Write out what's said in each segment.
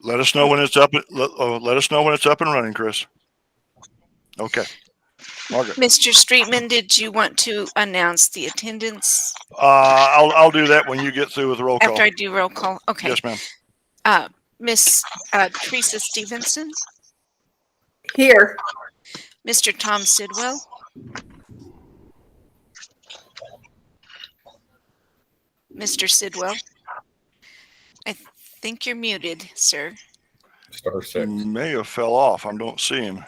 Let us know when it's up. Let us know when it's up and running, Chris. Okay. Margaret. Mr. Streetman, did you want to announce the attendance? I'll do that when you get through with the roll call. After I do roll call? Okay. Yes, ma'am. Miss Teresa Stevenson? Here. Mr. Tom Sidwell? Mr. Sidwell? I think you're muted, sir. Star six. He may have fell off. I don't see him.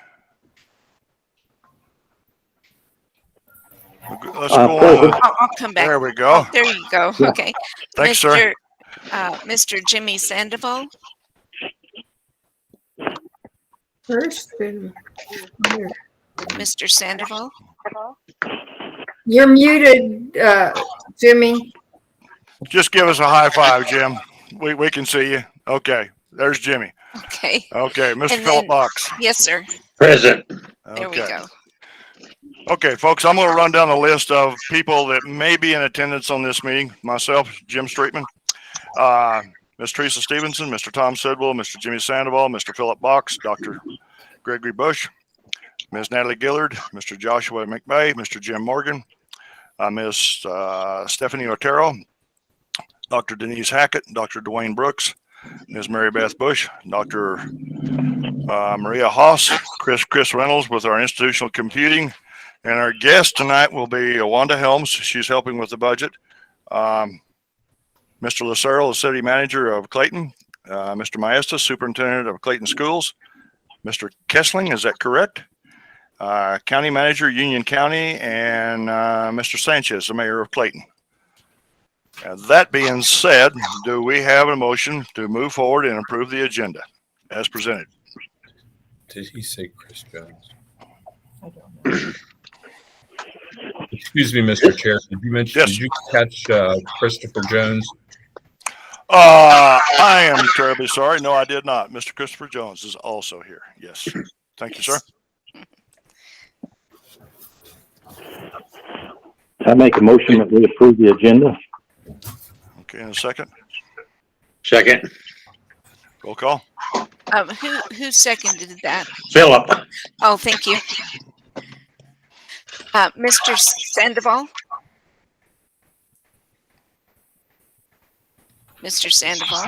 Let's go on. I'll come back. There we go. Oh, there you go. Okay. Thanks, sir. Mr. Jimmy Sandoval? First. Mr. Sandoval? You're muted, Jimmy. Just give us a high five, Jim. We can see you. Okay. There's Jimmy. Okay. Okay. Mr. And Philip then- Box. Yes, sir. Present. There we go. Okay, folks, I'm going to run down the list of people that may be in attendance on this meeting. Myself, Jim Streetman, Ms. Teresa Stevenson, Mr. Tom Sidwell, Mr. Jimmy Sandoval, Mr. Philip Box, Dr. Gregory Bush, Ms. Natalie Gillard, Mr. Joshua McVeigh, Mr. Jim Morgan, Ms. Stephanie Otero, Dr. Denise Hackett, Dr. Dwayne Brooks, Ms. Mary Beth Bush, Dr. Maria Haas, Chris Reynolds with our institutional computing. And our guest tonight will be Wanda Helms. She's helping with the budget. Mr. Lucero, the city manager of Clayton. Mr. Maestas, superintendent of Clayton Schools. Mr. Kessling, is that correct? County manager, Union County. And Mr. Sanchez, the mayor of Clayton. That being said, do we have a motion to move forward and approve the agenda as presented? Did he say Chris Jones? Excuse me, Mr. Chair. Did you mention? Yes. Did you catch Christopher Jones? I am terribly sorry. No, I did not. Mr. Christopher Jones is also here. Yes. Thank you, sir. I make a motion that we approve the agenda. Okay, in a second. Second. Roll call. Who seconded that? Philip. Oh, thank you. Mr. Sandoval? Mr. Sandoval?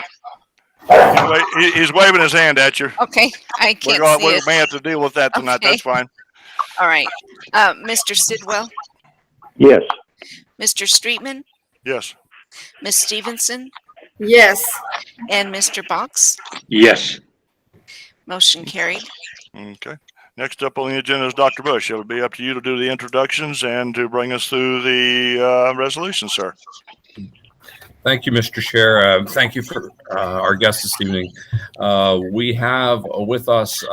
He's waving his hand at you. Okay, I can't see We it. may have to deal with that tonight. Okay. That's fine. All right. Mr. Sidwell? Yes. Mr. Streetman? Yes. Ms. Stevenson? Yes. And Mr. Box? Yes. Motion carried. Okay. Next up on the agenda is Dr. Bush. It'll be up to you to do the introductions and to bring us through the resolution, sir. Thank you, Mr. Chair. Thank you for our guests this evening. We have with us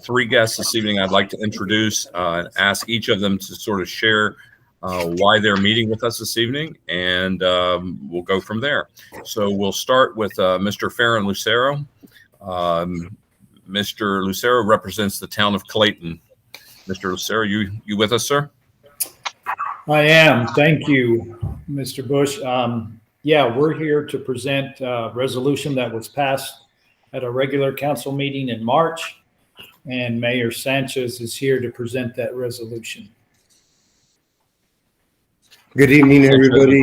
three guests this evening. I'd like to introduce and ask each of them to sort of share why they're meeting with us this evening, and we'll go from there. So we'll start with Mr. Farron Lucero. Mr. Lucero represents the town of Clayton. Mr. Lucero, you with us, sir? I am. Thank you, Mr. Bush. Yeah, we're here to present a resolution that was passed at a regular council meeting in March, and Mayor Sanchez is here to present that resolution. Good evening, everybody.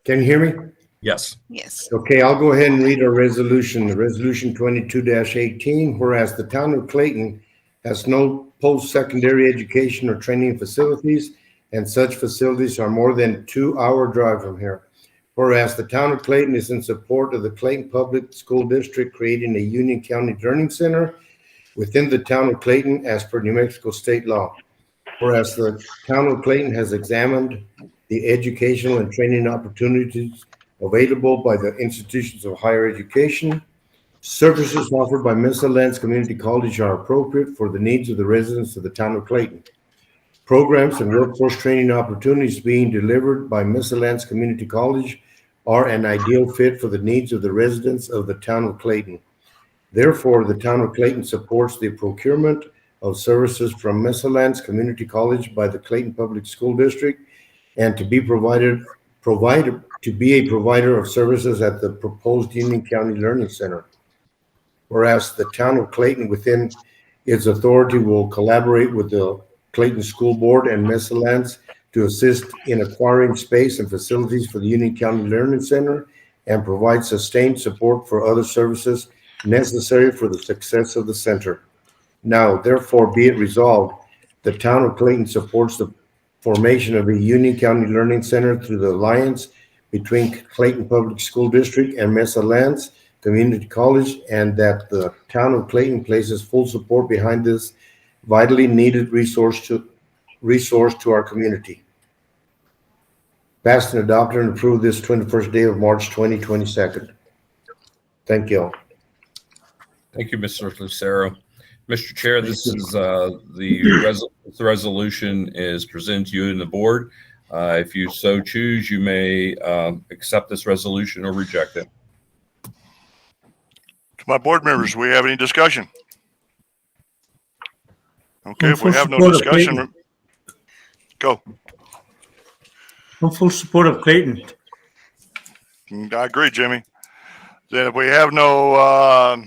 Can you hear me? Yes. Yes. Okay, I'll go ahead and read our resolution. The resolution 22-18, whereas the town of Clayton has no post-secondary education or training facilities, and such facilities are more than a 2-hour drive from here. Whereas the town of Clayton is in support of the Clayton Public School District creating a Union County Learning Center within the town of Clayton as per New Mexico state law. Whereas the town of Clayton has examined the educational and training opportunities available by the institutions of higher education. Services offered by Mesalands Community College are appropriate for the needs of the residents of the town of Clayton. Programs and workforce training opportunities being delivered by Mesalands Community College are an ideal fit for the needs of the residents of the town of Clayton. Therefore, the town of Clayton supports the procurement of services from Mesalands Community College by the Clayton Public School District and to be a provider of services at the proposed Union County Learning Center. whereas the town of Clayton within its authority will collaborate with the Clayton School Board and Mesalands to assist in acquiring space and facilities for the Union County Learning Center and provide sustained support for other services necessary for the success of the center. Now, therefore, be it resolved, the town of Clayton supports the formation of a Union County Learning Center through the alliance between Clayton Public School District and Mesalands Community College, and that the town of Clayton places full support behind this vitally needed resource to our community. Passed and adopted and approved this 21st day of March 2022. Thank you all. Thank you, Mr. Lucero. Mr. Chair, this is the resolution is presented to you and the board. If you so choose, you may accept this resolution or reject it. To my board members, do we have any discussion? Okay, if we have no discussion, go. I'm full support of Clayton. I agree, Jimmy. Then if we have no,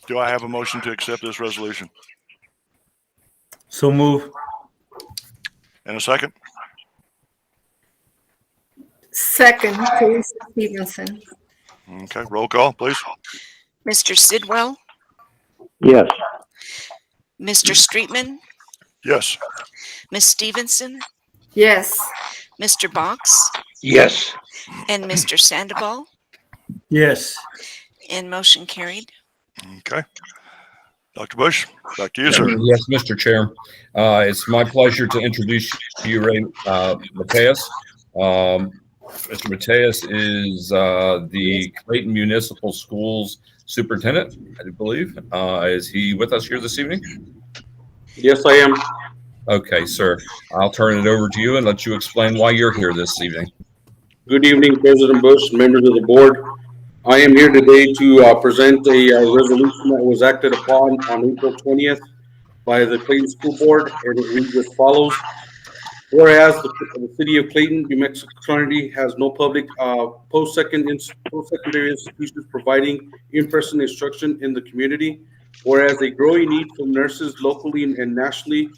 do I have a motion to accept this resolution? So move. And a second? Second, Teresa Stevenson. Okay, roll call, please. Mr. Sidwell, Yes. Mr. Streetman, Yes. Ms. Stevenson, Yes. Mr. Box, Yes. and Mr. Sandoval, Yes. and motion carried. Okay. Dr. Bush, back to you, sir. Yes, Mr. Chair. It's my pleasure to introduce to you Ray Mateus. Mr. Mateus is the Clayton Municipal Schools Superintendent, I believe. Is he with us here this evening? Yes, I am. Okay, sir. I'll turn it over to you and let you explain why you're here this evening. Good evening, President Bush, members of the board. I am here today to present a resolution that was acted upon on April 20th by the Clayton School Board, and it reads as follows. Whereas the city of Clayton, New Mexico County has no public post-secondary institutions providing in-person instruction in the community, whereas a growing need for nurses locally and nationally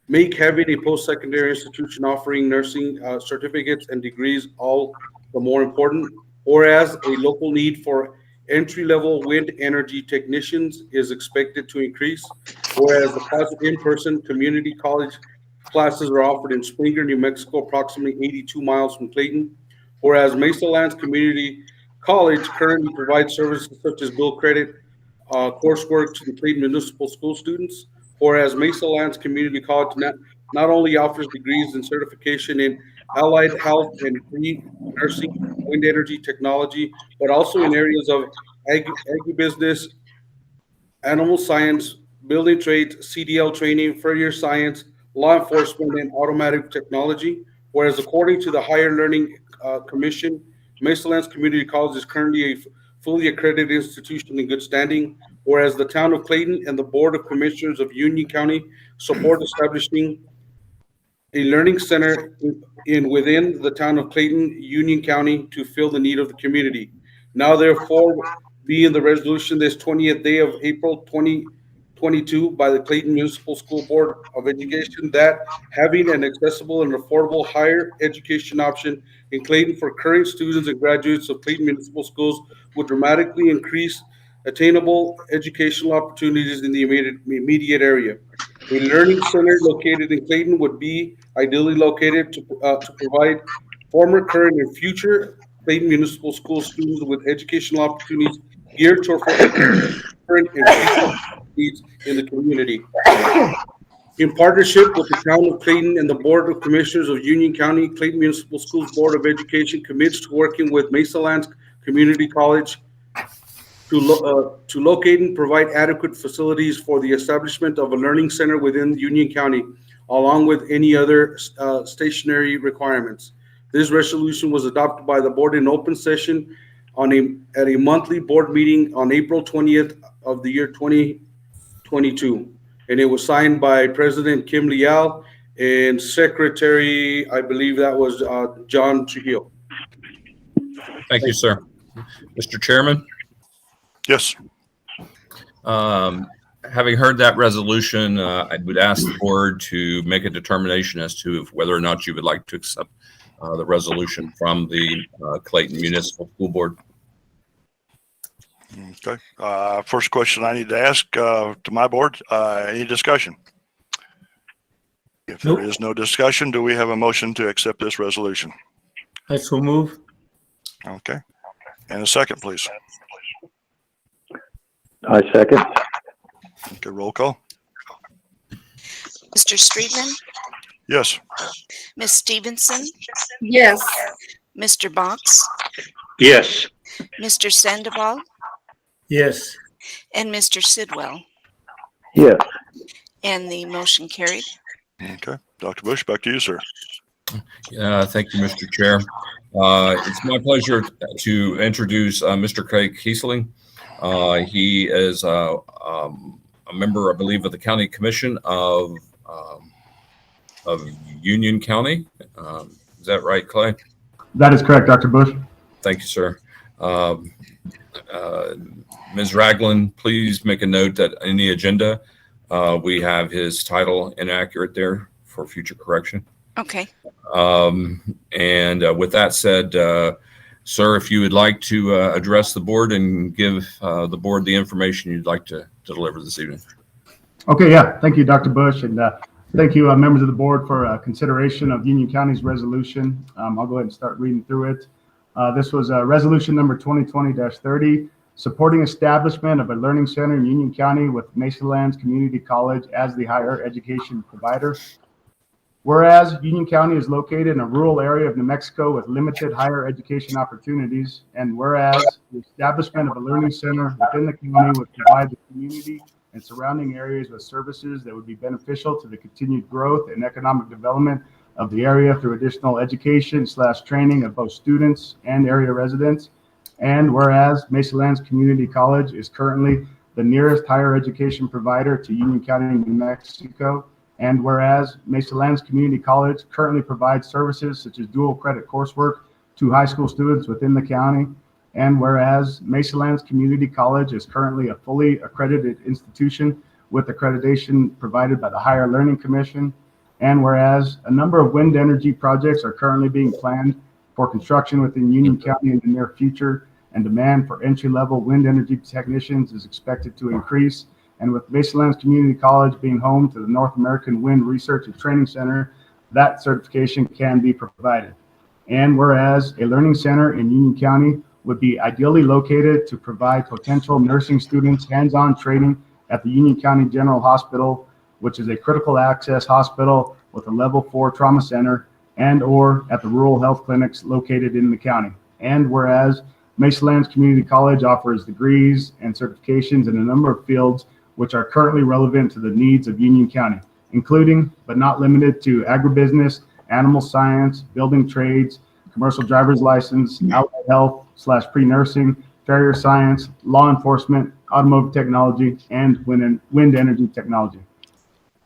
make having a post-secondary institution offering nursing certificates and degrees all the more important, whereas a local need for entry-level wind energy technicians is expected to increase, whereas the class of in-person community college classes are offered in Springer, New Mexico, approximately 82 miles from Clayton, whereas Mesalands Community College currently provides services such as bill credit coursework to the Clayton Municipal School students, whereas Mesalands Community College not only offers degrees and certification in allied health and nursing, wind energy technology, but also in areas of agribusiness, animal science, building trades, CDL training, further science, law enforcement, and automotive technology. Whereas according to the Higher Learning Commission, Mesalands Community College is currently a fully accredited institution in good standing, whereas the town of Clayton and the Board of Commissioners of Union County support establishing a learning center within the town of Clayton, Union County, to fill the need of the community. Now, therefore, be in the resolution this 20th day of April 2022 by the Clayton Municipal School Board of Education that having an accessible and affordable higher education option in Clayton for current students and graduates of Clayton Municipal Schools would dramatically increase attainable educational opportunities in the immediate area. A learning center located in Clayton would be ideally located to provide former, current, and future Clayton Municipal School students with educational opportunities geared toward current and future needs in the community. In partnership with the town of Clayton and the Board of Commissioners of Union County, Clayton Municipal Schools Board of Education commits to working with Mesalands Community College to locate and provide adequate facilities for the establishment of a learning center within Union County, along with any other stationary requirements. This resolution was adopted by the board in open session at a monthly board meeting on April 20th of the year 2022. And it was signed by President Kim Leal and Secretary, I believe that was John Trujillo. Thank you, sir. Mr. Chairman, Yes. having heard that resolution, I would ask the board to make a determination as to whether or not you would like to accept the resolution from the Clayton Municipal School Board. Okay. First question I need to ask to my board, any discussion? If there Nope. is no discussion, do we have a motion to accept this resolution? I so move. Okay. And a second, please. I second. Okay, roll call. Mr. Streetman, Yes. Ms. Stevenson, Yes. Mr. Box, Yes. Mr. Sandoval, Yes. and Mr. Sidwell. Yes. And the motion carried. Okay. Dr. Bush, back to you, sir. Thank you, Mr. Chair. It's my pleasure to introduce Mr. Craig Kiesling. He is a member, I believe, of the County Commission of Union County. Is that right, Clay? That is correct, Dr. Bush. Thank you, sir. Ms. Ragland, please make a note that in the agenda, we have his title inaccurate there for future correction. Okay. And with that said, sir, if you would like to address the board and give the board the information you'd like to deliver this evening. Okay, yeah. Thank you, Dr. Bush. And thank you, members of the board, for consideration of Union County's resolution. I'll go ahead and start reading through it. This was resolution number 2020-30, supporting establishment of a learning center in Union County with Mesalands Community College as the higher education provider. Whereas Union County is located in a rural area of New Mexico with limited higher education opportunities, and whereas the establishment of a learning center within the county would provide the community and surrounding areas with services that would be beneficial to the continued growth and economic development of the area through additional education/training of both students and area residents. And whereas Mesalands Community College is currently the nearest higher education provider to Union County, New Mexico. And whereas Mesalands Community College currently provides services such as dual credit coursework to high school students within the county. And whereas Mesalands Community College is currently a fully accredited institution with accreditation provided by the Higher Learning Commission. And whereas a number of wind energy projects are currently being planned for construction within Union County in the near future, and demand for entry-level wind energy technicians is expected to increase. And with Mesalands Community College being home to the North American Wind Research and Training Center, that certification can be provided. And whereas a learning center in Union County would be ideally located to provide potential nursing students hands-on training at the Union County General Hospital, which is a critical access hospital with a level 4 trauma center, and or at the rural health clinics located in the county. And whereas Mesalands Community College offers degrees and certifications in a number of fields which are currently relevant to the needs of Union County, including but not limited to agribusiness, animal science, building trades, commercial driver's license, allied health/pre-nursing, farrier science, law enforcement, automotive technology, and wind energy technology.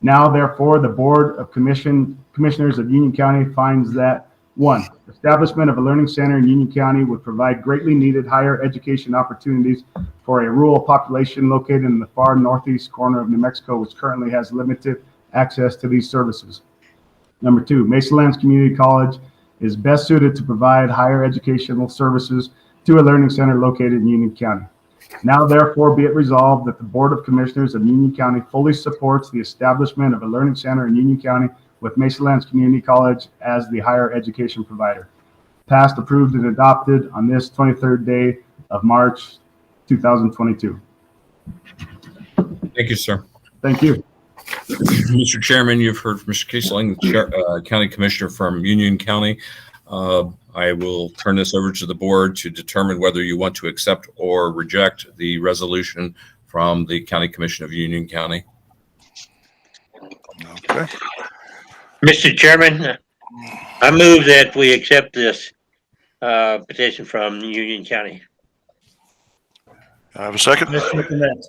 Now, therefore, the Board of Commissioners of Union County finds that 1, establishment of a learning center in Union County would provide greatly needed higher education opportunities for a rural population located in the far northeast corner of New Mexico, which currently has limited access to these services. Number 2, Mesalands Community College is best suited to provide higher educational services to a learning center located in Union County. Now, therefore, be it resolved that the Board of Commissioners of Union County fully supports the establishment of a learning center in Union County with Mesalands Community College as the higher education provider. Passed, approved, and adopted on this 23rd day of March, 2022. Thank you, sir. Thank you. Mr. Chairman, you've heard from Mr. Kiesling, County Commissioner from Union County. I will turn this over to the board to determine whether you want to accept or reject the resolution from the County Commission of Union County. Okay. Mr. Chairman, I move that we accept this petition from Union County. I have a second. I second that.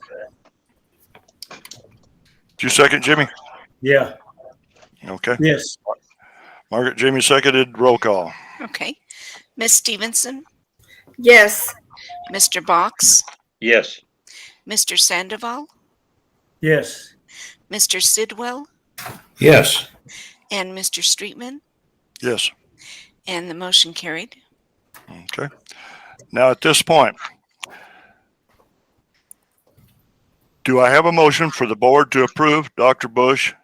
Do you second, Jimmy? Yeah. Okay. Yes. Margaret, Jimmy seconded. Roll call. Okay. Ms. Stevenson, Yes. Mr. Box, Yes. Mr. Sandoval, Yes. Mr. Sidwell, Yes. and Mr. Streetman, Yes. and the motion carried. Okay. Now at this point, do I have a motion for the board to approve Dr. Bush,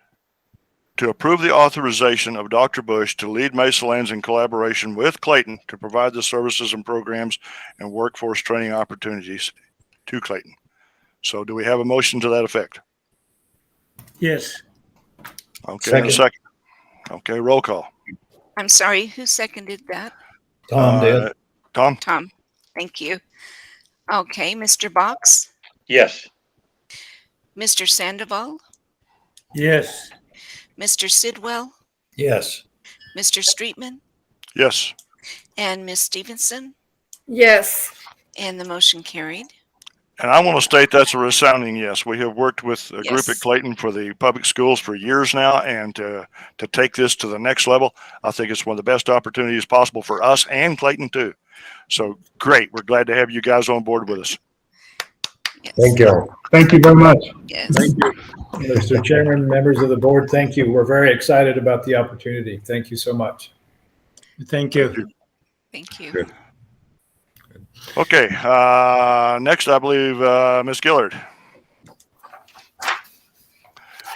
to approve the authorization of Dr. Bush to lead Mesalands in collaboration with Clayton to provide the services and programs and workforce training opportunities to Clayton? So do we have a motion to that effect? Yes. Okay, and a second. Okay, roll call. I'm sorry, who seconded that? Tom did. Tom? Tom, thank you. Okay, Mr. Box, Yes. Mr. Sandoval, Yes. Mr. Sidwell, Yes. Mr. Streetman, Yes. and Ms. Stevenson, Yes. and the motion carried. And I want to state that's a resounding yes. We have worked with a group at Yes. Clayton for the public schools for years now, and to take this to the next level, I think it's one of the best opportunities possible for us and Clayton too. So great. We're glad to have you guys on board with us. Yes. Thank you. Thank you very much. Yes. Mr. Chairman, members of the board, thank you. We're very excited about the opportunity. Thank you so much. Thank you. Thank you. Good. Okay. Next, I believe, Ms. Gillard.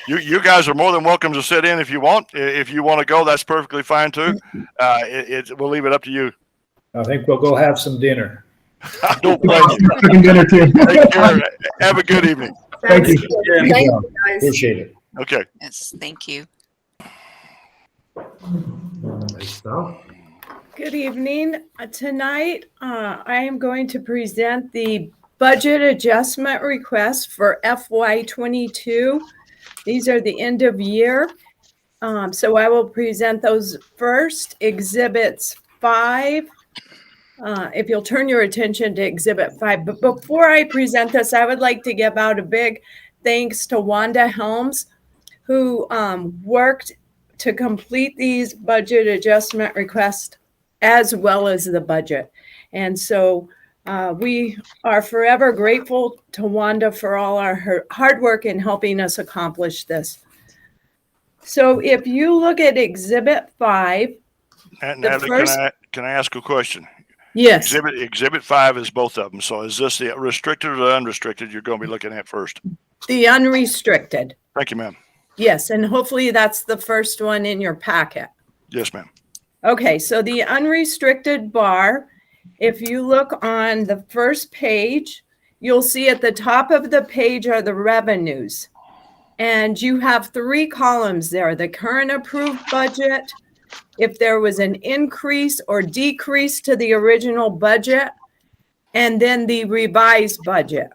You guys are more than welcome to sit in if you want. If you want to go, that's perfectly fine too. We'll leave it up to you. I think we'll go have some dinner. I don't blame you. Cooking dinner too. Take care. Have a good evening. Thank you. Thank you, guys. Appreciate it. Okay. Yes, thank you. Good evening. Tonight, I am going to present the budget adjustment request for FY22. These are the end of year. So I will present those first. Exhibits 5. If you'll turn your attention to Exhibit 5. But before I present this, I would like to give out a big thanks to Wanda Helms, who worked to complete these budget adjustment requests as well as the budget. And so we are forever grateful to Wanda for all her hard work in helping us accomplish this. So if you look at Exhibit 5, Natalie, can I ask a question? yes, Exhibit 5 is both of them. So is this the restricted or the unrestricted you're going to be looking at first? the unrestricted. Thank you, ma'am. Yes, and hopefully that's the first one in your packet. Yes, ma'am. Okay, so the unrestricted bar, if you look on the first page, you'll see at the top of the page are the revenues. And you have 3 columns there, the current approved budget, if there was an increase or decrease to the original budget, and then the revised budget.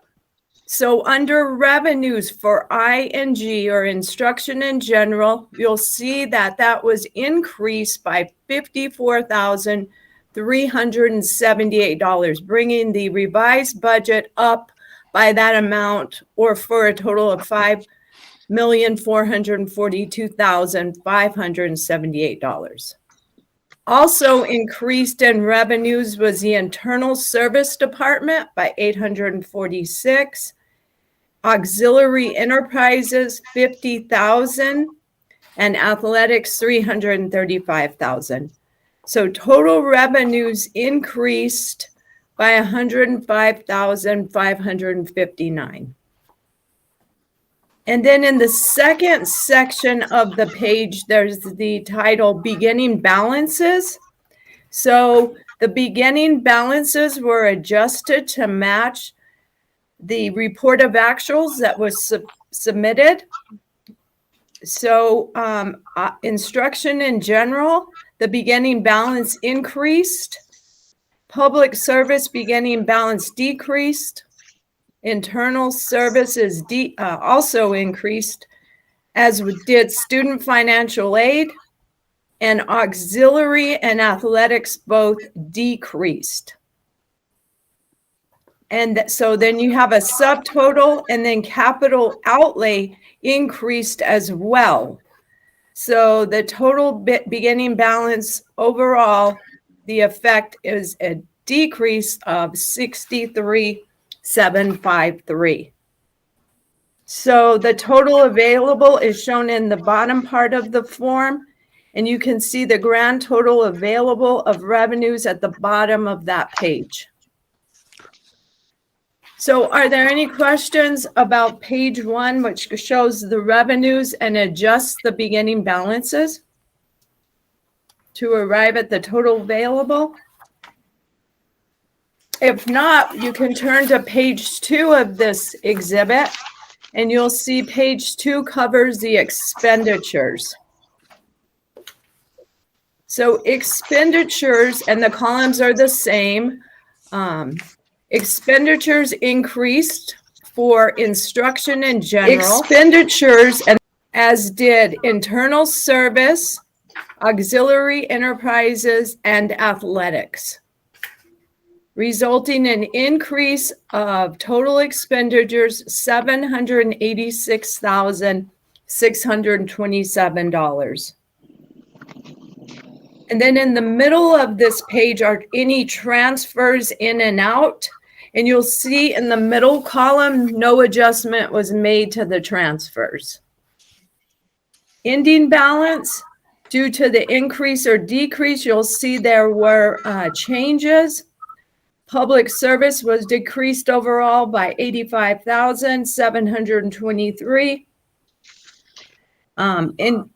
So under revenues for ING or instruction in general, you'll see that that was increased by $54,378, bringing the revised budget up by that amount, or for a total of $5,442,578. Also increased in revenues was the internal service department by $846, auxiliary enterprises $50,000, and athletics $335,000. So total revenues increased by $105,559. And then in the second section of the page, there's the title Beginning Balances. So the beginning balances were adjusted to match the report of actuals that was submitted. So instruction in general, the beginning balance increased. Public service beginning balance decreased. Internal services also increased, as did student financial aid, and auxiliary and athletics both decreased. And so then you have a subtotal, and then capital outlay increased as well. So the total beginning balance overall, the effect is a decrease of 63,753. So the total available is shown in the bottom part of the form, and you can see the grand total available of revenues at the bottom of that page. So are there any questions about page 1, which shows the revenues and adjusts the beginning balances to arrive at the total available? If not, you can turn to page 2 of this exhibit, and you'll see page 2 covers the expenditures. So expenditures, and the columns are the same. Expenditures increased for instruction in general. Expenditures, and as did internal service, auxiliary enterprises, and athletics, resulting in increase of total expenditures $786,627. And then in the middle of this page are any transfers in and out. And you'll see in the middle column, no adjustment was made to the transfers. Ending balance, due to the increase or decrease, you'll see there were changes. Public service was decreased overall by 85,723.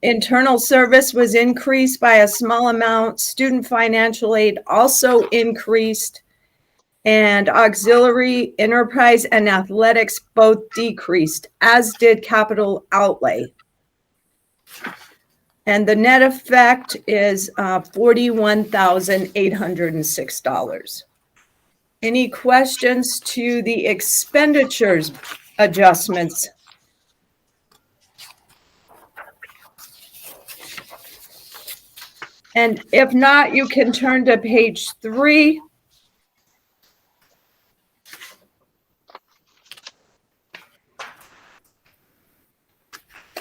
Internal service was increased by a small amount. Student financial aid also increased, and auxiliary, enterprise, and athletics both decreased, as did capital outlay. And the net effect is $41,806. Any questions to the expenditures adjustments? And if not, you can turn to page 3.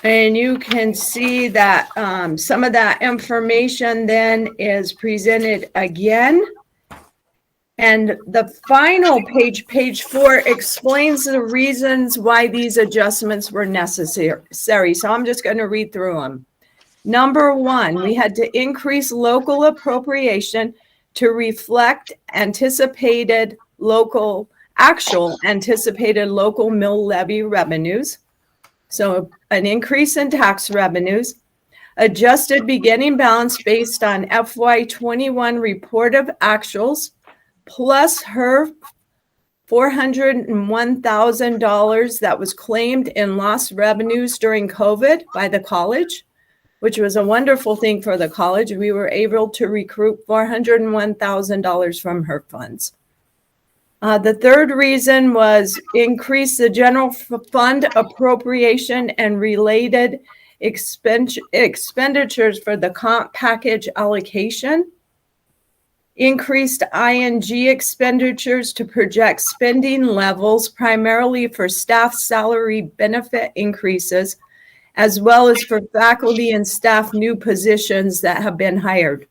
And you can see that some of that information then is presented again. And the final page, page 4, explains the reasons why these adjustments were necessary. So I'm just going to read through them. Number 1, we had to increase local appropriation to reflect anticipated local mill levy revenues. So an increase in tax revenues, adjusted beginning balance based on FY21 report of actuals, plus her $401,000 that was claimed in lost revenues during COVID by the college, which was a wonderful thing for the college. We were able to recruit $401,000 from her funds. The third reason was increase the general fund appropriation and related expenditures for the comp package allocation. Increased ING expenditures to project spending levels primarily for staff salary benefit increases, as well as for faculty and staff new positions that have been hired.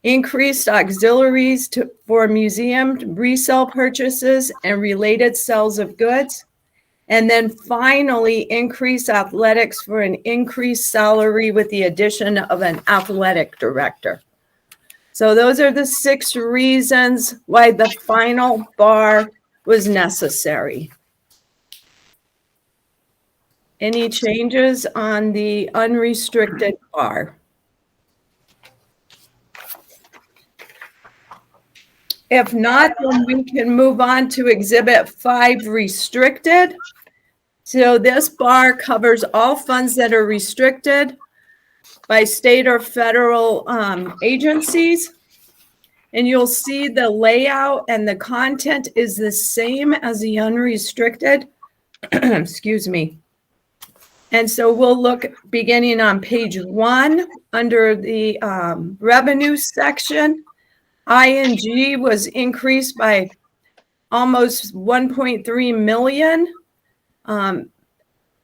Increased auxiliaries for museum resale purchases and related sales of goods. And then finally, increased athletics for an increased salary with the addition of an athletic director. So those are the 6 reasons why the final bar was necessary. Any changes on the unrestricted bar? If not, then we can move on to Exhibit 5, restricted. So this bar covers all funds that are restricted by state or federal agencies. And you'll see the layout and the content is the same as the unrestricted. Excuse me. And so we'll look beginning on page 1 under the revenue section. ING was increased by almost 1.3 million.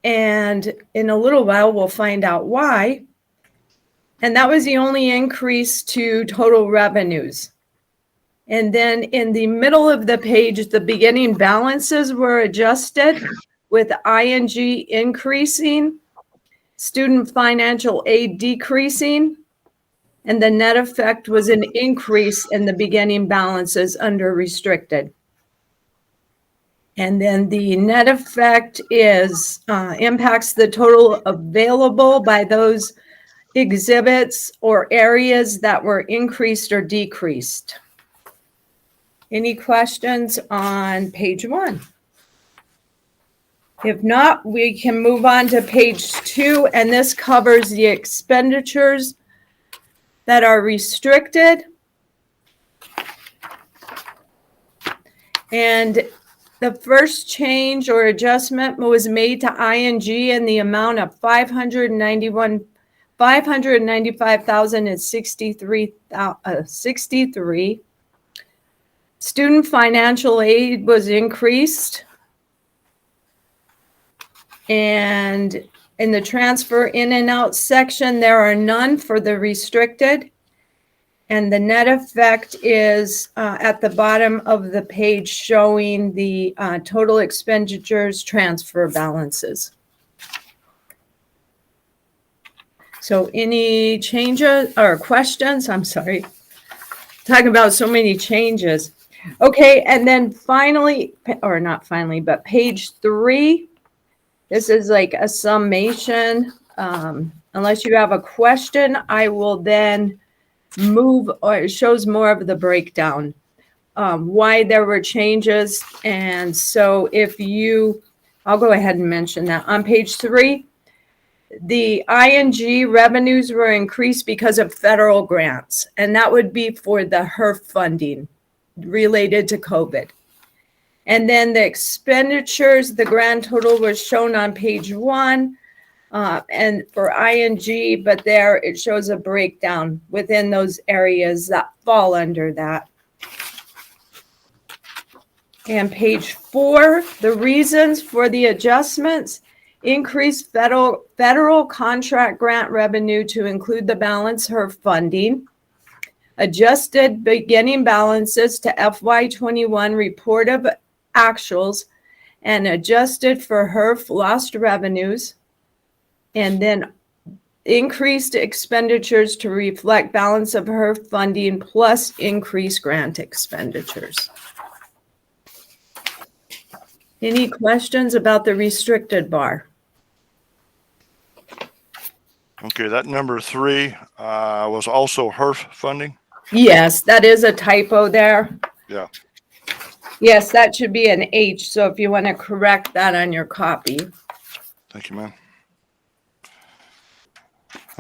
And in a little while, we'll find out why. And that was the only increase to total revenues. And then in the middle of the page, the beginning balances were adjusted with ING increasing, student financial aid decreasing, and the net effect was an increase in the beginning balances under restricted. And then the net effect is impacts the total available by those exhibits or areas that were increased or decreased. Any questions on page 1? If not, we can move on to page 2, and this covers the expenditures that are restricted. And the first change or adjustment was made to ING in the amount of $595,063. Student financial aid was increased. And in the transfer in and out section, there are none for the restricted. And the net effect is at the bottom of the page showing the total expenditures transfer balances. So any changes or questions? I'm sorry. Talking about so many changes. Okay, and then finally, or not finally, but page 3. This is like a summation. Unless you have a question, I will then move, or it shows more of the breakdown, why there were changes. And so I'll go ahead and mention that. On page 3, the ING revenues were increased because of federal grants, and that would be for the HERF funding related to COVID. And then the expenditures, the grand total was shown on page 1. And for ING, but there it shows a breakdown within those areas that fall under that. And page 4, the reasons for the adjustments: increased federal contract grant revenue to include the balance HERF funding, adjusted beginning balances to FY21 report of actuals, and adjusted for HERF lost revenues, and then increased expenditures to reflect balance of HERF funding plus increased grant expenditures. Any questions about the restricted bar? Okay, that number 3 was also HERF funding. Yes, that is a typo there. Yeah. Yes, that should be an H. So if you want to correct that on your copy. Thank you, ma'am.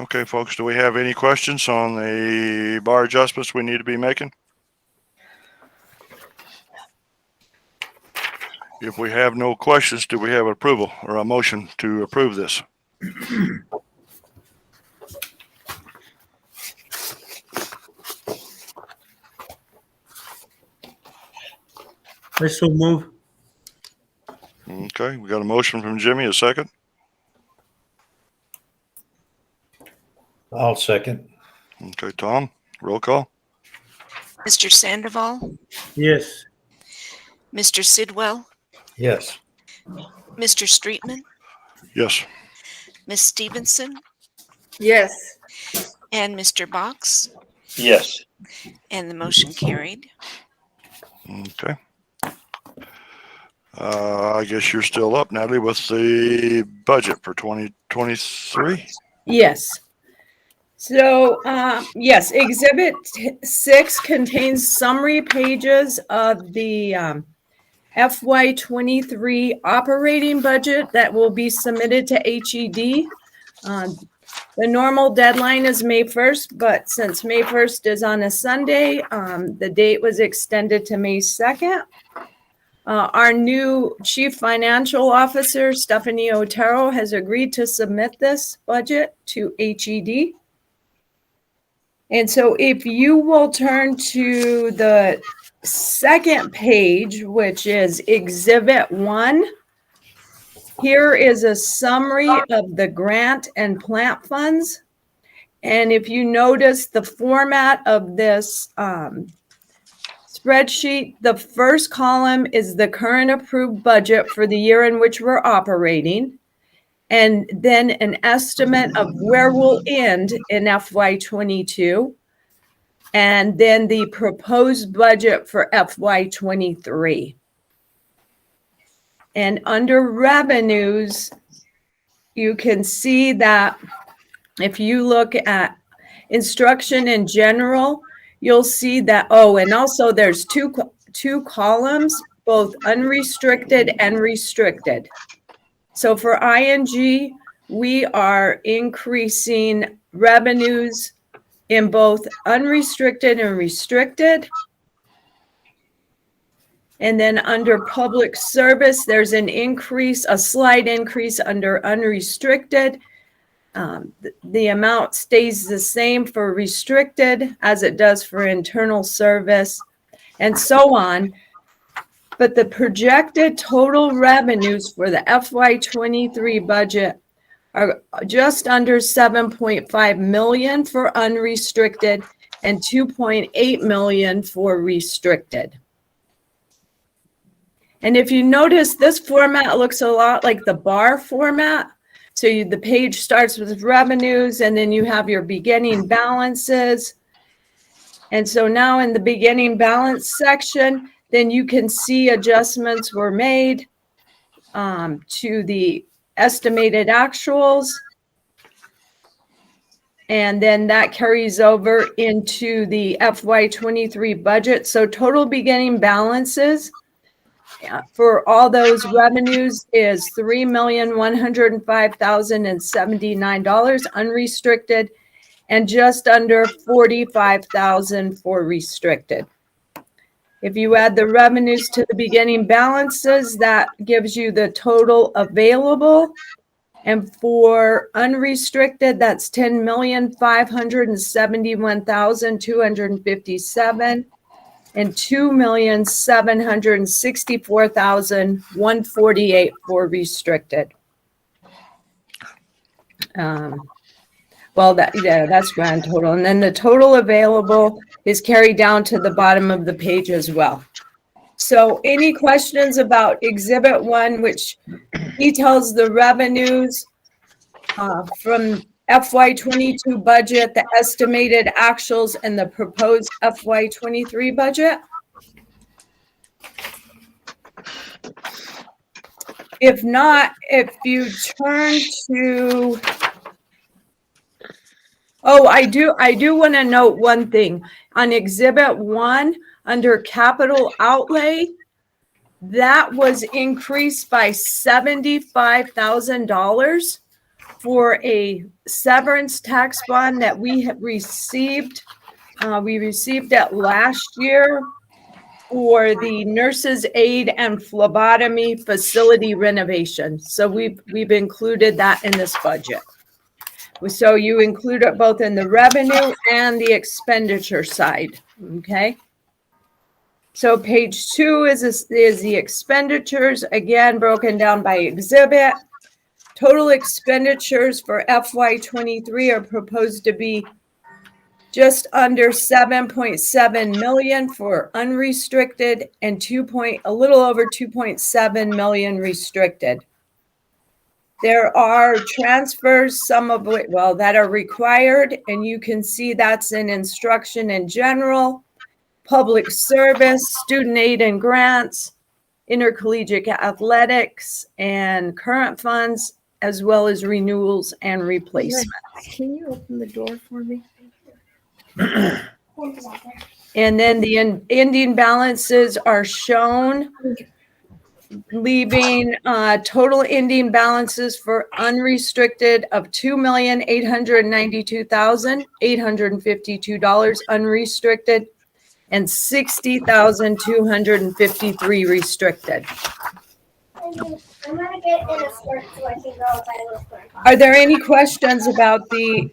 Okay, folks, do we have any questions on the bar adjustments we need to be making? If we have no questions, do we have approval or a motion to approve this? I so move. Okay, we got a motion from Jimmy, a second. I'll second. Okay, Tom, roll call. Mr. Sandoval, Yes. Mr. Sidwell, Yes. Mr. Streetman, Yes. Ms. Stevenson, Yes. and Mr. Box, Yes. and the motion carried. Okay. I guess you're still up, Natalie, with the budget for 2023. Yes. So, yes, Exhibit 6 contains summary pages of the FY23 operating budget that will be submitted to HED. The normal deadline is May 1st, but since May 1st is on a Sunday, the date was extended to May 2nd. Our new Chief Financial Officer, Stephanie Otero, has agreed to submit this budget to HED. And so if you will turn to the second page, which is Exhibit 1, here is a summary of the grant and plant funds. And if you notice the format of this spreadsheet, the first column is the current approved budget for the year in which we're operating, and then an estimate of where we'll end in FY22, and then the proposed budget for FY23. And under revenues, you can see that if you look at instruction in general, you'll see that, oh, and also there's two columns, both unrestricted and restricted. So for ING, we are increasing revenues in both unrestricted and restricted. And then under public service, there's an increase, a slight increase under unrestricted. The amount stays the same for restricted as it does for internal service, and so on. But the projected total revenues for the FY23 budget are just under 7.5 million for unrestricted and 2.8 million for restricted. And if you notice, this format looks a lot like the bar format. So the page starts with revenues, and then you have your beginning balances. And so now in the beginning balance section, then you can see adjustments were made to the estimated actuals. And then that carries over into the FY23 budget. So total beginning balances for all those revenues is $3,105,079 unrestricted, and just under $45,000 for restricted. If you add the revenues to the beginning balances, that gives you the total available. And for unrestricted, that's $10,571,257. and $2,764,148 for restricted. Well, that's grand total. And then the total available is carried down to the bottom of the page as well. So any questions about Exhibit 1, which details the revenues from FY22 budget, the estimated actuals, and the proposed FY23 budget? If not, if you turn to, I do want to note one thing. On Exhibit 1, under capital outlay, that was increased by $75,000 for a severance tax bond that we have received. We received it last year for the nurses' aid and phlebotomy facility renovation. So we've included that in this budget. So you include it both in the revenue and the expenditure side, okay? So page 2 is the expenditures, again, broken down by exhibit. Total expenditures for FY23 are proposed to be just under 7.7 million for unrestricted and a little over 2.7 million restricted. There are transfers, some of which, that are required, and you can see that's in instruction in general, public service, student aid and grants, intercollegiate athletics, and current funds, as well as renewals and replacements. Can you open the door for me? And then the ending balances are shown, leaving total ending balances for unrestricted of $2,892,852 unrestricted and $60,253 restricted. Are there any questions about the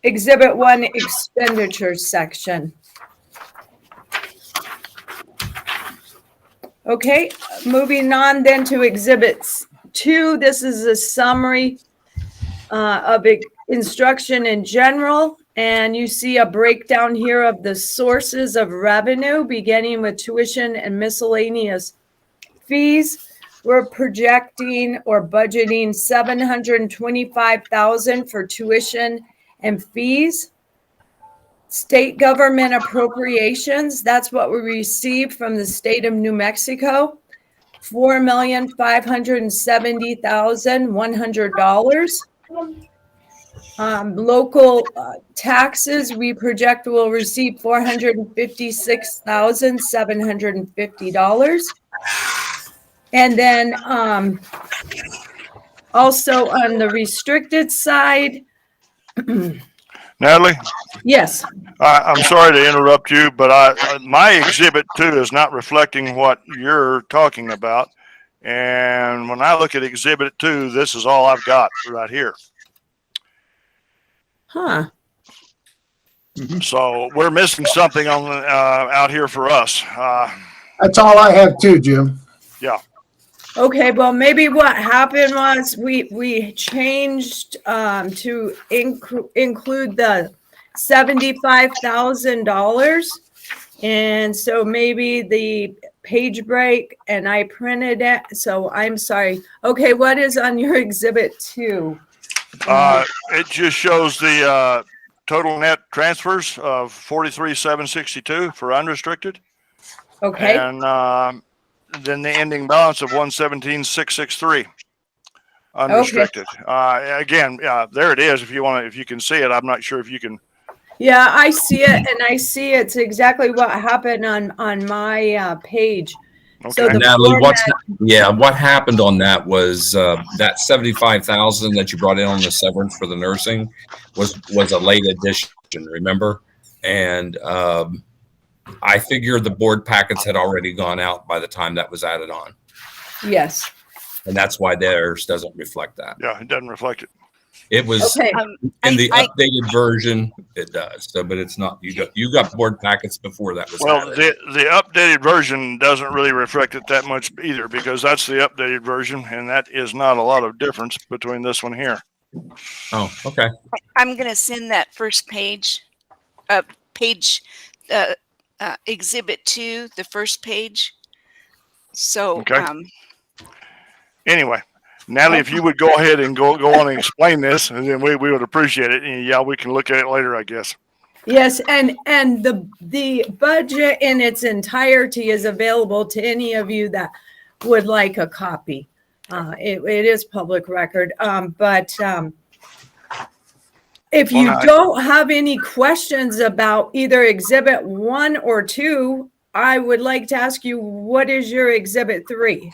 Exhibit 1 expenditures section? Okay, moving on then to Exhibit 2. This is a summary of instruction in general. And you see a breakdown here of the sources of revenue, beginning with tuition and miscellaneous fees. We're projecting or budgeting $725,000 for tuition and fees. State government appropriations, that's what we received from the state of New Mexico, $4,570,100. Local taxes, we project will receive $456,750. And then also on the restricted side. Natalie, Yes. I'm sorry to interrupt you, but my exhibit 2 is not reflecting what you're talking about. And when I look at exhibit 2, this is all I've got right here. Huh. So we're missing something on out here for us. That's all I have too, Jim. Yeah. Okay, well, maybe what happened was we changed to include the $75,000. And so maybe the page break and I printed it. So I'm sorry. Okay, what is on your exhibit 2? It just shows the total net transfers of 43,762 for unrestricted. Okay. And then the ending balance of 117,663 unrestricted. Again, there it is. If you can see it, I'm not sure if you can. Yeah, I see it, and I see it's exactly what happened on my page. Okay. So the Natalie, format, what happened on that was that 75,000 that you brought in on the severance for the nursing was a late addition, remember? And I figured the board packets had already gone out by the time that was added on. yes. And that's why theirs doesn't reflect that. Yeah, it doesn't reflect it. It was Okay. in the updated version, it does. So, but it's not, you got board packets before that was Well, added. the updated version doesn't really reflect it that much either, because that's the updated version, and that is not a lot of difference between this one here. Oh, okay. I'm going to send that first page, exhibit 2, the first page. So, Okay. Anyway, Natalie, if you would go ahead and go on and explain this, and then we would appreciate it. And yeah, we can look at it later, I guess. Yes, and the budget in its entirety is available to any of you that would like a copy. It is public record, but if you don't have any questions about either exhibit 1 or 2, I would like to ask you, what is your exhibit 3?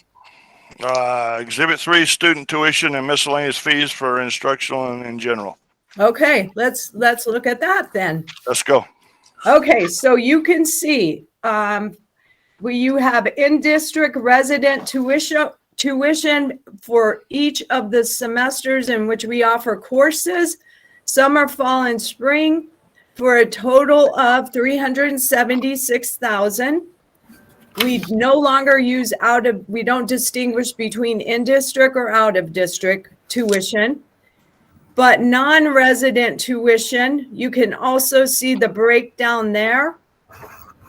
Exhibit 3, student tuition and miscellaneous fees for instructional and in general. Okay, let's look at that then. Let's go. Okay, so you can see you have in-district resident tuition for each of the semesters in which we offer courses, summer, fall, and spring, for a total of $376,000. We no longer use we don't distinguish between in-district or out-of-district tuition. But non-resident tuition, you can also see the breakdown there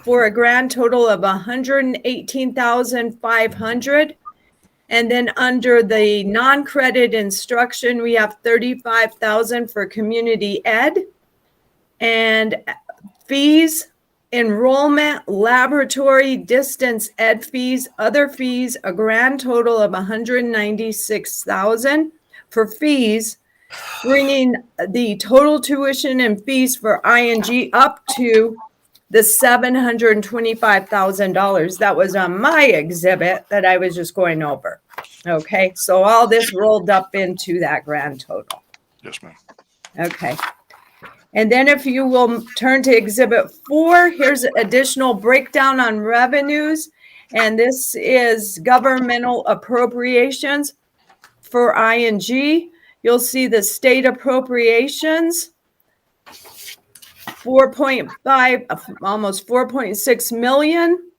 for a grand total of $118,500. And then under the non-credit instruction, we have $35,000 for community ed. And fees, enrollment, laboratory, distance ed fees, other fees, a grand total of $196,000 for fees, bringing the total tuition and fees for ING up to the $725,000 that was on my exhibit that I was just going over. Okay, so all this rolled up into that grand total. Yes, ma'am. Okay. And then if you will turn to exhibit 4, here's additional breakdown on revenues. And this is governmental appropriations for ING. You'll see the state appropriations, 4.5, almost 4.6 million.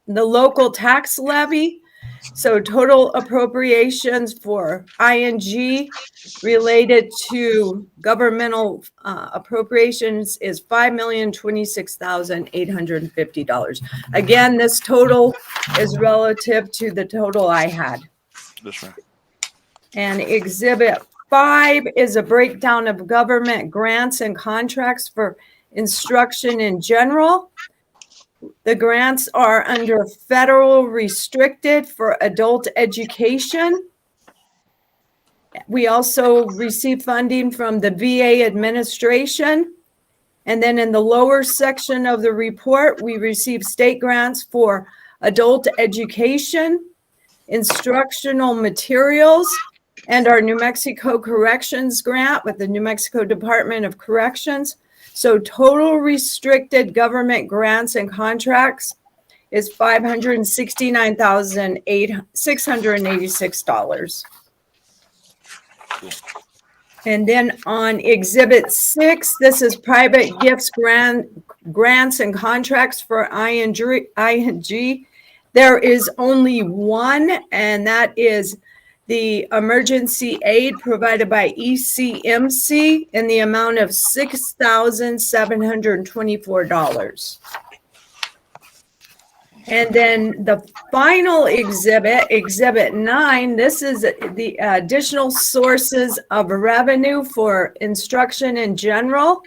The local tax levy, So total appropriations for ING related to governmental appropriations is $5,026,850. Again, this total is relative to the total I had. Yes, ma'am. And Exhibit 5 is a breakdown of government grants and contracts for instruction in general. The grants are under federal restricted for adult education. We also receive funding from the VA administration. And then in the lower section of the report, we receive state grants for adult education, instructional materials, and our New Mexico Corrections grant with the New Mexico Department of Corrections. So total restricted government grants and contracts is $569,686. And then on Exhibit 6, this is private gifts, grants, and contracts for ING. There is only one, and that is the emergency aid provided by ECMC in the amount of $6,724. And then the final exhibit, Exhibit 9, this is the additional sources of revenue for instruction in general.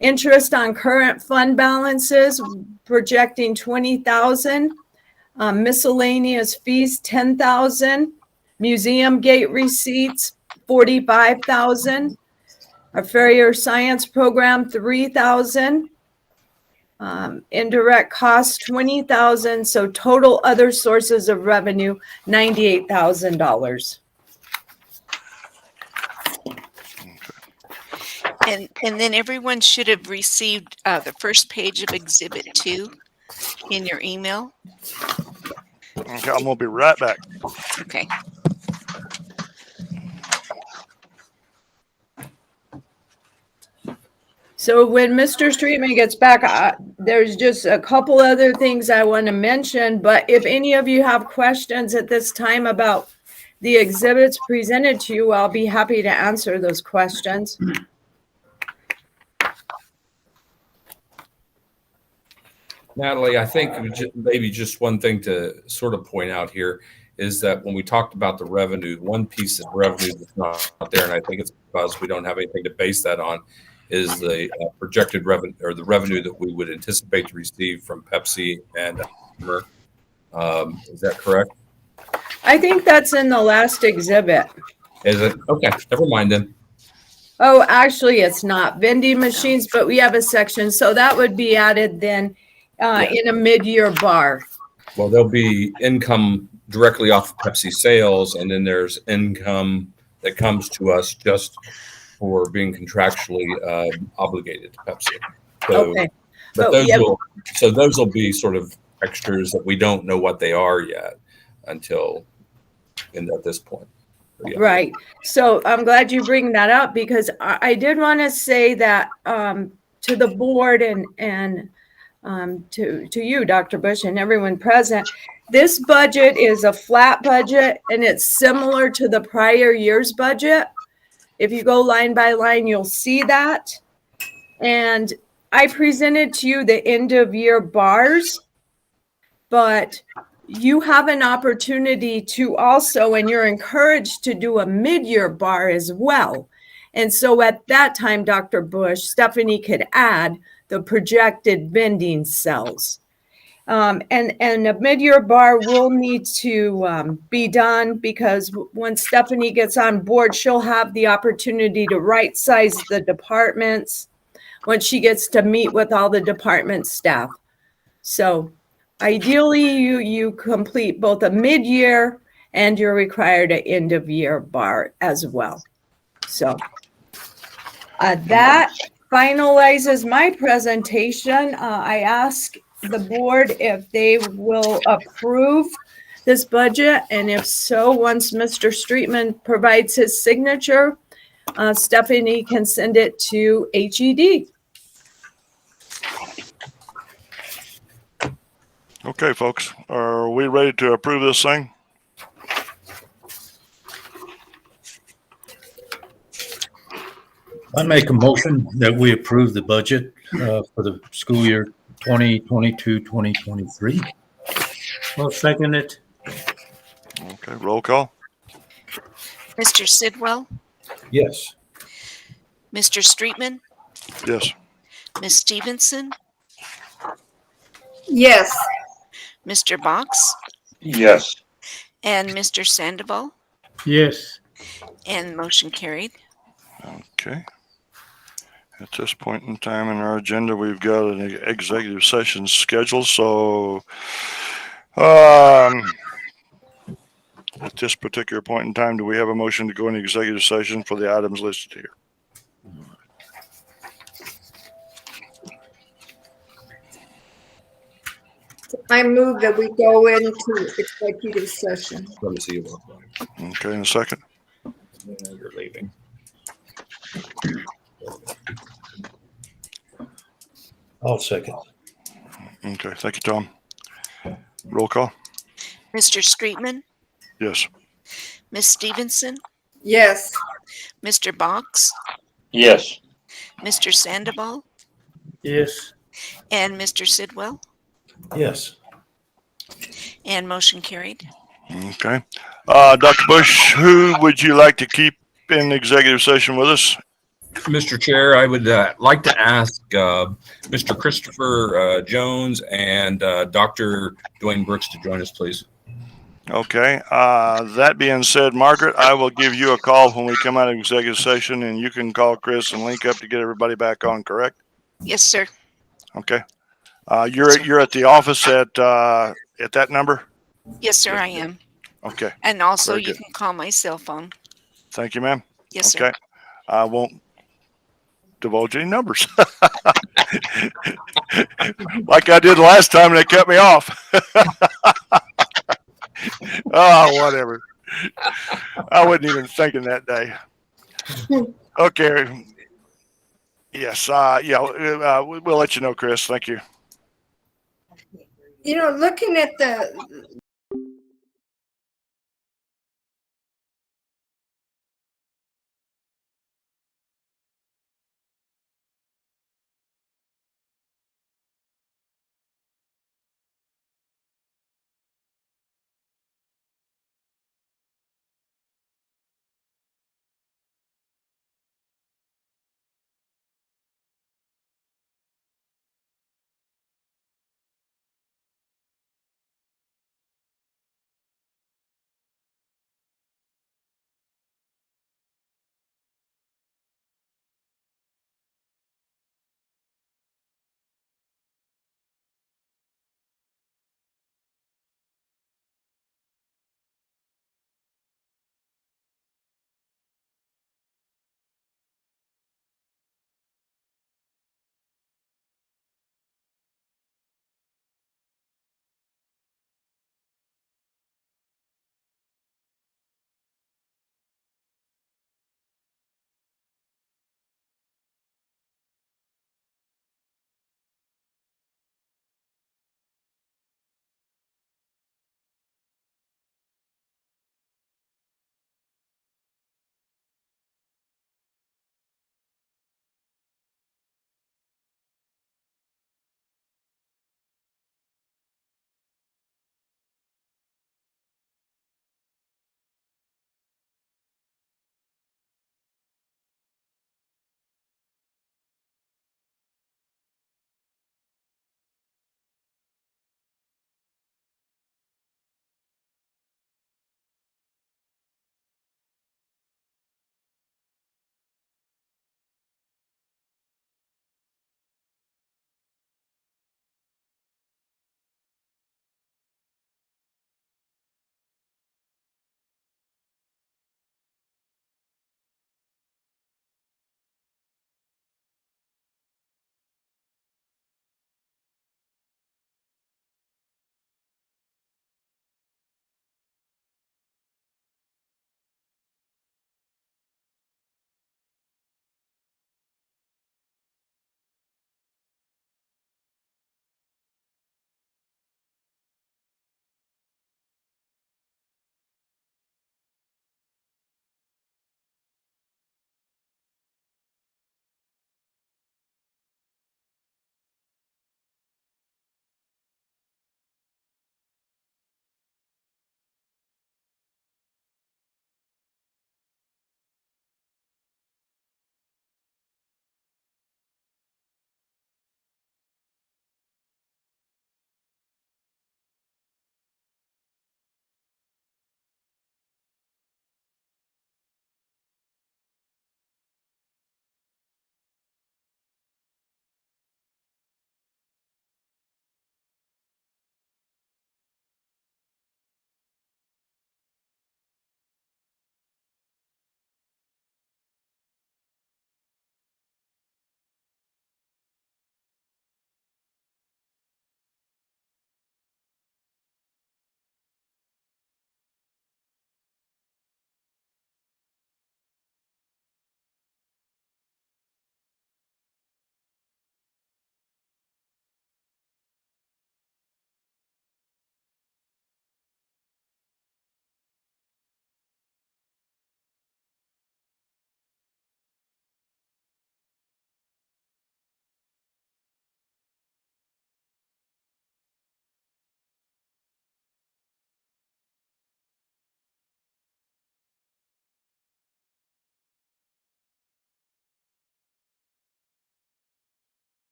Interest on current fund balances, projecting $20,000. Miscellaneous fees, $10,000. Museum gate receipts, $45,000. Our Farrier Science Program, $3,000. Indirect costs, $20,000. So total other sources of revenue, $98,000. And then everyone should have received the first page of Exhibit 2 in your email. Okay, I'm gonna be right back. Okay. So when Mr. Streetman gets back, there's just a couple other things I want to mention, but if any of you have questions at this time about the exhibits presented to you, I'll be happy to answer those questions. Natalie, I think maybe just one thing to sort of point out here is that when we talked about the revenue, one piece of revenue that's not there, and I think it's because we don't have anything to base that on, is the projected revenue or the revenue that we would anticipate to receive from Pepsi and is that correct? I think that's in the last exhibit. Is it? Okay, never mind then. Oh, actually, it's not vending machines, but we have a section. So that would be added then in a mid-year bar. Well, there'll be income directly off of Pepsi sales, and then there's income that comes to us just for being contractually obligated to Pepsi. So, Okay. But Oh, those will be sort of extras that we don't know what they are yet until at this point. So, yeah. Right. So I'm glad you bring that up because I did want to say that to the board and to you, Dr. Bush, and everyone present, this budget is a flat budget and it's similar to the prior year's budget. If you go line by line, you'll see that. And I presented to you the end of year bars, but you have an opportunity to also, and you're encouraged to do a mid-year bar as well. And so at that time, Dr. Bush, Stephanie could add the projected vending cells. And a mid-year bar will need to be done because when Stephanie gets on board, she'll have the opportunity to right size the departments when she gets to meet with all the department staff. So ideally, you complete both a mid-year and you're required an end-of-year bar as well. So that finalizes my presentation. I ask the board if they will approve this budget, and if so, once Mr. Streetman provides his signature, Stephanie can send it to HED. Okay, folks, are we ready to approve this thing? I make a motion that we approve the budget for the school year 2022-2023. I'll second it. Okay, roll call. Mr. Sidwell, Yes. Mr. Streetman, Yes. Ms. Stevenson, Yes. Mr. Box, Yes. and Mr. Sandoval, Yes. and motion carried. Okay. At this point in time in our agenda, we've got an executive session scheduled, so at this particular point in time, do we have a motion to go into executive session for the items listed here? I move that we go into executive session. Let me see you. Okay, in a second. You're leaving. I'll second. Okay, thank you, Tom. Roll call. Mr. Streetman, Yes. Ms. Stevenson, Yes. Mr. Box, Yes. Mr. Sandoval, Yes. and Mr. Sidwell, Yes. and motion carried. Okay. Dr. Bush, who would you like to keep in executive session with us? Mr. Chair, I would like to ask Mr. Christopher Jones and Dr. Dwayne Brooks to join us, please. Okay. That being said, Margaret, I will give you a call when we come out of executive session, and you can call Chris and link up to get everybody back on, correct? Yes, sir. Okay. You're at the office at that number? Yes, sir, I am. Okay. And also, Very you good. can call my cell phone. Thank you, ma'am. Yes, sir. Okay. I won't divulge any numbers. Like I did last time and they cut me off. Oh, whatever. I wasn't even thinking that day. Okay. Yes. We'll let you know, Chris. Thank you. You know, looking at the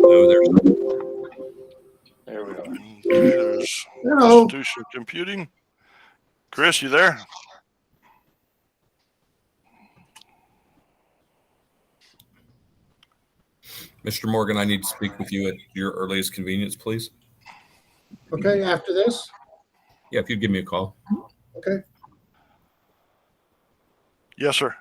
No, there's There we go. Okay, there's Hello. institutional computing. Chris, you there? Mr. Morgan, I need to speak with you at your earliest convenience, please. Okay, after this? Yeah, if you'd give me a call. Okay. Yes, sir.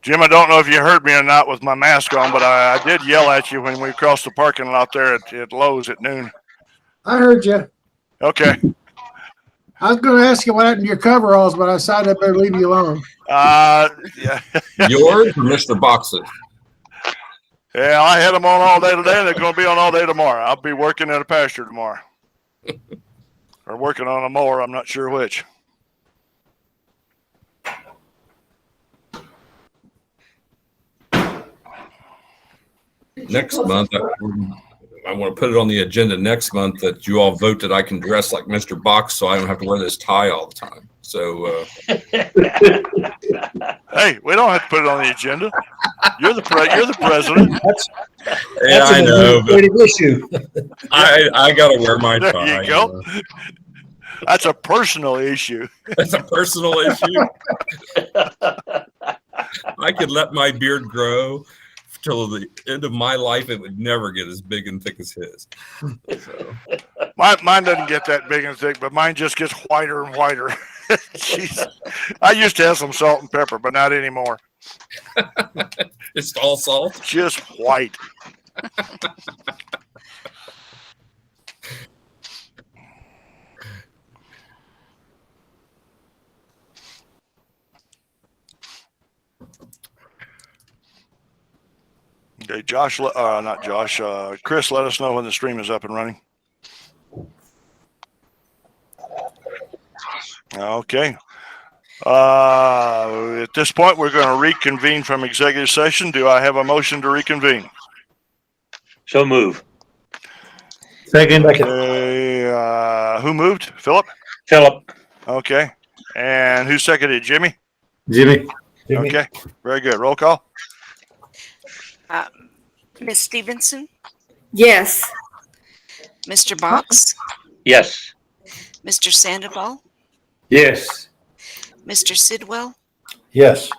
Jim, I don't know if you heard me or not with my mask on, but I did yell at you when we crossed the parking lot there at Lowe's at noon. I heard you. Okay. I was going to ask you what happened to your coveralls, but I decided I better leave you alone. Yeah. Yours or Mr. Box's? Yeah, I had them on all day today, and they're going to be on all day tomorrow. I'll be working in a pasture tomorrow. Or working on a mower, I'm not sure which. Next month, I want to put it on the agenda next month that you all vote that I can dress like Mr. Box so I don't have to wear this tie all the time. So, Hey, we don't have to put it on the agenda. You're the president. yeah, I know, but issue. I got to wear my tie. There you go. That's a personal issue. That's a personal issue. I could let my beard grow till the end of my life. It would never get as big and thick as his. So. Mine doesn't get that big and thick, but mine just gets whiter and whiter. Jeez. I used to have some salt and pepper, but not anymore. It's all salt? Just white. Okay, Josh, not Josh, Chris, let us know when the stream is up and running. Okay. At this point, we're going to reconvene from executive session. Do I have a motion to reconvene? So move. Second. Okay, who moved? Philip? Philip. Okay. And who seconded? Jimmy? Jimmy. Okay, very good. Roll call. Ms. Stevenson, Yes. Mr. Box, Yes. Mr. Sandoval, Yes. Mr. Sidwell, Yes.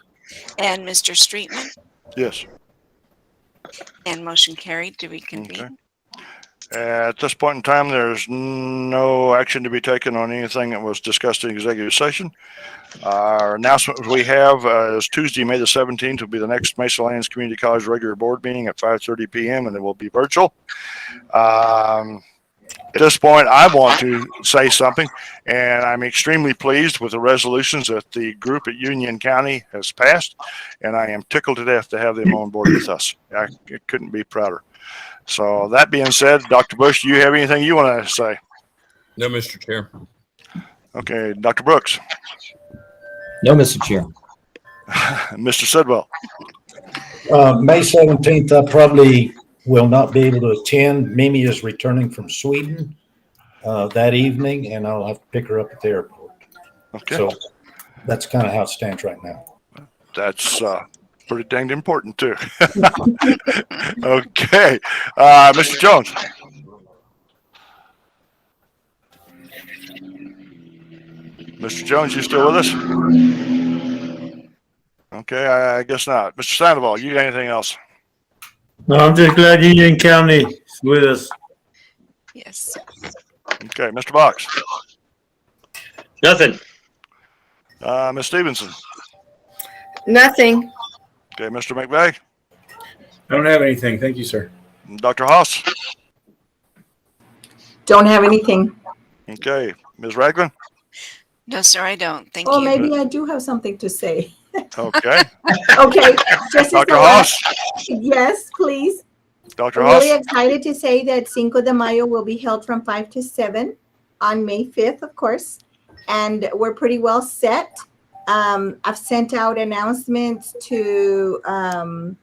and Mr. Streetman, Yes. and motion carried to reconvene. Okay. At this point in time, there's no action to be taken on anything that was discussed in executive session. Our announcement we have is Tuesday, May the 17th will be the next Mesalands Community College regular board meeting at 5:30 p.m. and it will be virtual. At this point, I want to say something, and I'm extremely pleased with the resolutions that the group at Union County has passed, and I am tickled to death to have them on board with us. I couldn't be prouder. So that being said, Dr. Bush, do you have anything you want to say? No, Mr. Chair. Okay, Dr. Brooks. No, Mr. Chair. Mr. Sidwell. May 17th, I probably will not be able to attend. Mimi is returning from Sweden that evening, and I'll have to pick her up at the airport. Okay. So that's kind of how it stands right now. That's pretty dang important, too. Okay. Mr. Jones. Mr. Jones, you still with us? Okay, I guess not. Mr. Sandoval, you got anything else? No, I'm just glad Union County is with us. Yes. Okay, Mr. Box. Nothing. Ms. Stevenson. Nothing. Okay, Mr. McVeigh. I don't have anything. Thank you, sir. Dr. Haas. Don't have anything. Okay, Ms. Ragland. No, sir, I don't. Thank Oh, you. maybe I do have something to say. Okay. Okay, just as Dr. the Haas. Yes, please. Dr. I'm Haas. really excited to say that Cinco de Mayo will be held from 5 to 7 on May 5th, of course. And we're pretty well set. I've sent out announcements to all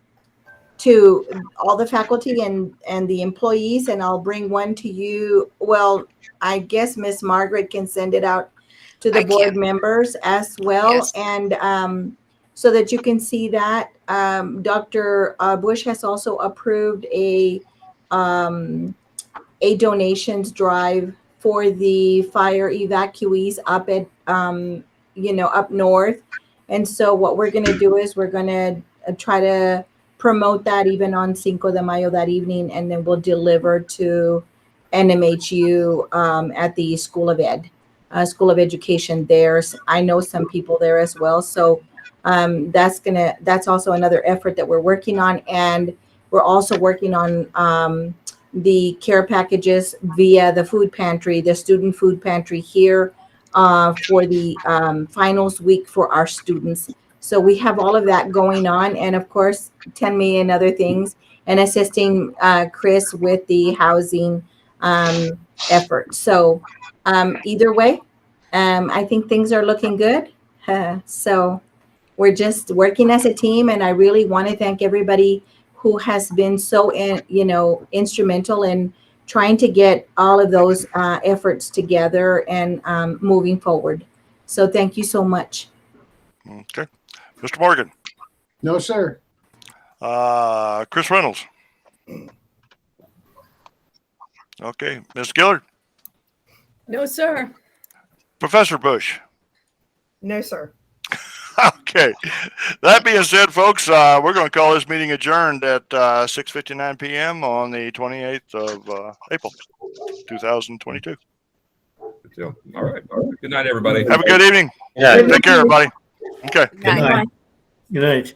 the faculty and the employees, and I'll bring one to you. Well, I guess Miss Margaret can send it out to the board members as well. Yes. And so that you can see that. Dr. Bush has also approved a donations drive for the fire evacuees up at up north. And so what we're going to do is we're going to try to promote that even on Cinco de Mayo that evening, and then we'll deliver to NMHU at the School of School of Education there. I know some people there as well. So that's also another effort that we're working on. And we're also working on the care packages via the food pantry, the student food pantry here for the finals week for our students. So we have all of that going on, and of course, 10 million other things, and assisting Chris with the housing effort. So either way, I think things are looking good. So we're just working as a team, and I really want to thank everybody who has been so instrumental in trying to get all of those efforts together and moving forward. So thank you so much. Okay. Mr. Morgan. No, sir. Chris Reynolds. Okay. Ms. Gillard. No, sir. Professor Bush. No, sir. Okay. That being said, folks, we're going to call this meeting adjourned at 6:59 p.m. on the 28th of April, 2022. Good deal. All right. Good night, everybody. Have a good evening. Yeah. Take care, everybody. Okay. Good night. Good night.